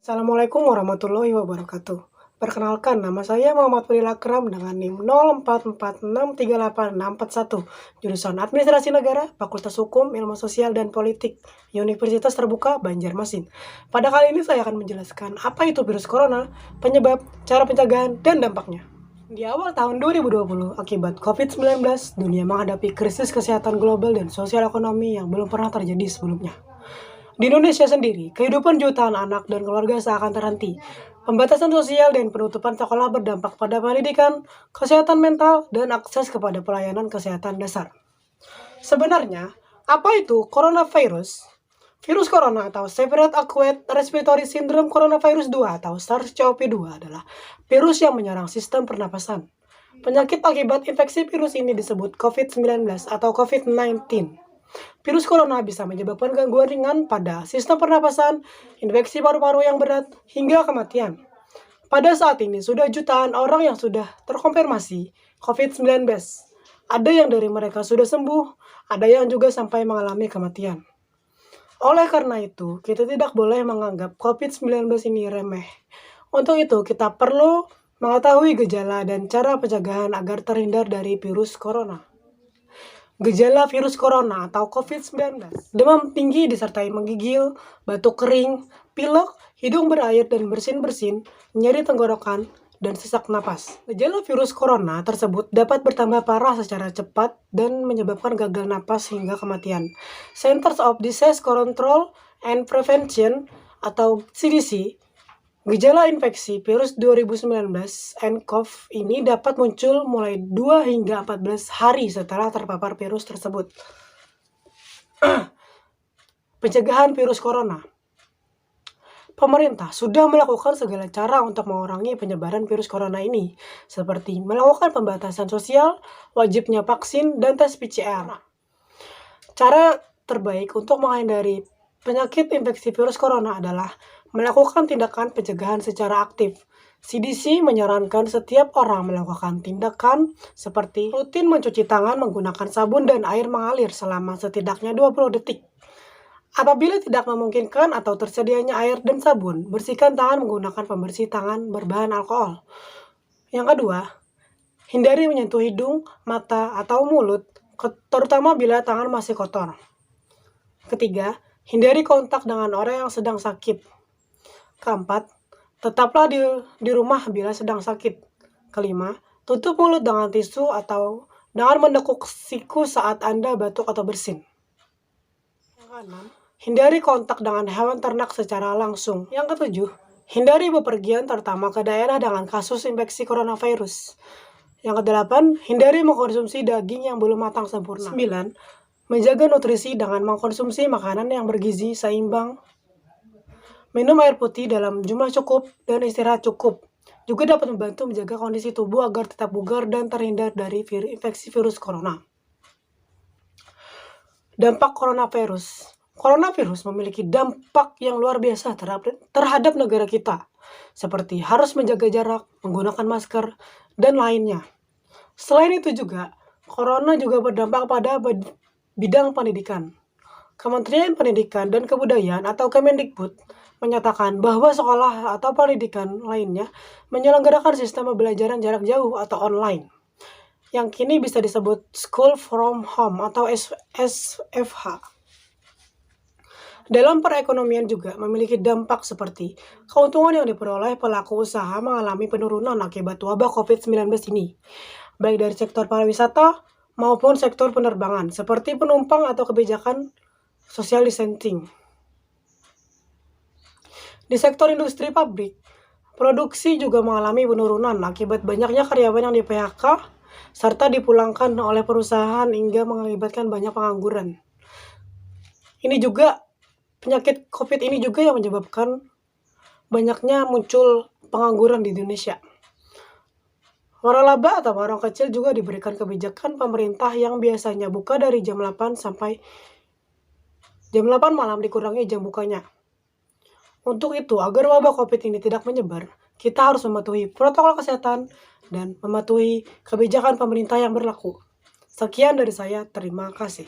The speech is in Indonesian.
Assalamualaikum warahmatullahi wabarakatuh. Perkenalkan, nama saya Muhammad Fadil Akram dengan NIM 04463861, jurusan Administrasi Negara, Fakultas Hukum, Ilmu Sosial dan Politik, Universitas Terbuka Banjarmasin. Pada kali ini saya akan menjelaskan apa itu virus corona, penyebab, cara pencegahan, dan dampaknya. Di awal tahun 2020, akibat COVID-19, dunia menghadapi krisis kesehatan global dan sosial ekonomi yang belum pernah terjadi sebelumnya. Di Indonesia sendiri, kehidupan jutaan anak dan keluarga seakan terhenti. Pembatasan sosial dan penutupan sekolah berdampak pada pendidikan, kesehatan mental, dan akses kepada pelayanan kesehatan dasar. Sebenarnya, apa itu coronavirus? Virus corona atau Severe Acute Respiratory Syndrome Coronavirus 2 atau SARS-CoV-2 adalah virus yang menyerang sistem pernapasan. Penyakit akibat infeksi virus ini disebut COVID-19 atau COVID-19. Virus corona bisa menyebabkan gangguan ringan pada sistem pernapasan, infeksi paru-paru yang berat, hingga kematian. Pada saat ini sudah jutaan orang yang sudah terkonfirmasi COVID-19. Ada yang dari mereka sudah sembuh, ada yang juga sampai mengalami kematian. Oleh karena itu, kita tidak boleh menganggap COVID-19 ini remeh. Untuk itu, kita perlu mengetahui gejala dan cara pencegahan agar terhindar dari virus corona. Gejala virus corona atau COVID-19, demam tinggi disertai menggigil, batuk kering, pilek, hidung berair dan bersin-bersin, nyeri tenggorokan, dan sesak napas. Gejala virus corona tersebut dapat bertambah parah secara cepat dan menyebabkan gagal napas hingga kematian. Centers of Disease Control and Prevention atau CDC, gejala infeksi virus 2019 nCoV ini dapat muncul mulai 2 hingga 14 hari setelah terpapar virus tersebut. Pencegahan virus corona. Pemerintah sudah melakukan segala cara untuk mengurangi penyebaran virus corona ini, seperti melakukan pembatasan sosial, wajibnya vaksin, dan tes PCR. Cara terbaik untuk menghindari penyakit infeksi virus corona adalah melakukan tindakan pencegahan secara aktif. CDC menyarankan setiap orang melakukan tindakan seperti rutin mencuci tangan menggunakan sabun dan air mengalir selama setidaknya 20 detik. Apabila tidak memungkinkan atau tersedianya air dan sabun, bersihkan tangan menggunakan pembersih tangan berbahan alkohol. Yang kedua, hindari menyentuh hidung, mata, atau mulut, terutama bila tangan masih kotor. Ketiga, hindari kontak dengan orang yang sedang sakit. Keempat, tetaplah di rumah bila sedang sakit. Kelima, tutup mulut dengan tisu atau dengan menekuk siku saat Anda batuk atau bersin. Yang keenam, hindari kontak dengan hewan ternak secara langsung. Yang ketujuh, hindari bepergian terutama ke daerah dengan kasus infeksi coronavirus. Yang kedelapan, hindari mengkonsumsi daging yang belum matang sempurna. 9. Menjaga nutrisi dengan mengkonsumsi makanan yang bergizi seimbang. Minum air putih dalam jumlah cukup dan istirahat cukup. Juga dapat membantu menjaga kondisi tubuh agar tetap bugar dan terhindar dari infeksi virus corona. Dampak coronavirus. Coronavirus memiliki dampak yang luar biasa terhadap negara kita, seperti harus menjaga jarak, menggunakan masker, dan lainnya. Selain itu juga, corona juga berdampak pada bidang pendidikan. Kementerian Pendidikan dan Kebudayaan atau Kemendikbud menyatakan bahwa sekolah atau pendidikan lainnya menyelenggarakan sistem pembelajaran jarak jauh atau online, yang kini bisa disebut School from Home atau SFH. Dalam perekonomian juga memiliki dampak seperti keuntungan yang diperoleh pelaku usaha mengalami penurunan akibat wabah COVID-19 ini, baik dari sektor pariwisata maupun sektor penerbangan, seperti penumpang atau kebijakan social distancing. Di sektor industri pabrik, produksi juga mengalami penurunan akibat banyaknya karyawan yang di-PHK serta dipulangkan oleh perusahaan hingga mengakibatkan banyak pengangguran. Ini juga penyakit COVID ini juga yang menyebabkan banyaknya muncul pengangguran di Indonesia. Waralaba atau warung kecil juga diberikan kebijakan pemerintah yang biasanya buka dari jam 8 sampai jam 8 malam dikurangi jam bukanya. Untuk itu, agar wabah COVID ini tidak menyebar, kita harus mematuhi protokol kesehatan dan mematuhi kebijakan pemerintah yang berlaku. Sekian dari saya, terima kasih.